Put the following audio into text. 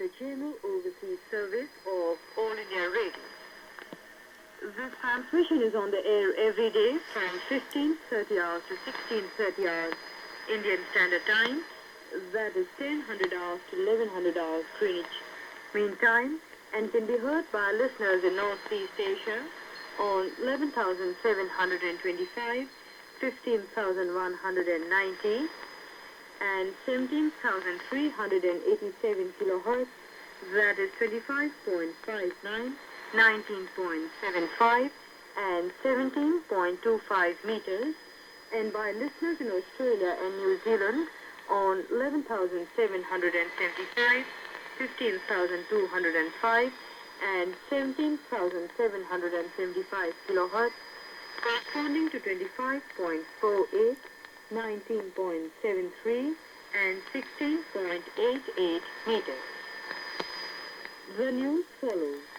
the General Overseas Service of All India Radio. This transmission is on the air every day from 15:30 hours to 16:30 hours Indian Standard Time. That is 1000 hours to 1100 hours Greenwich Mean Time, and can be heard by listeners in North East Asia on 11,725, 15,190 and 17,387 kilohertz. That is 25.59, 19.75 and 17.25 meters, and by listeners in Australia and New Zealand on 11,775, 15,205 and 17,775 kilohertz, corresponding to 25.48, 19.73 and 16.88 meters. The news follows.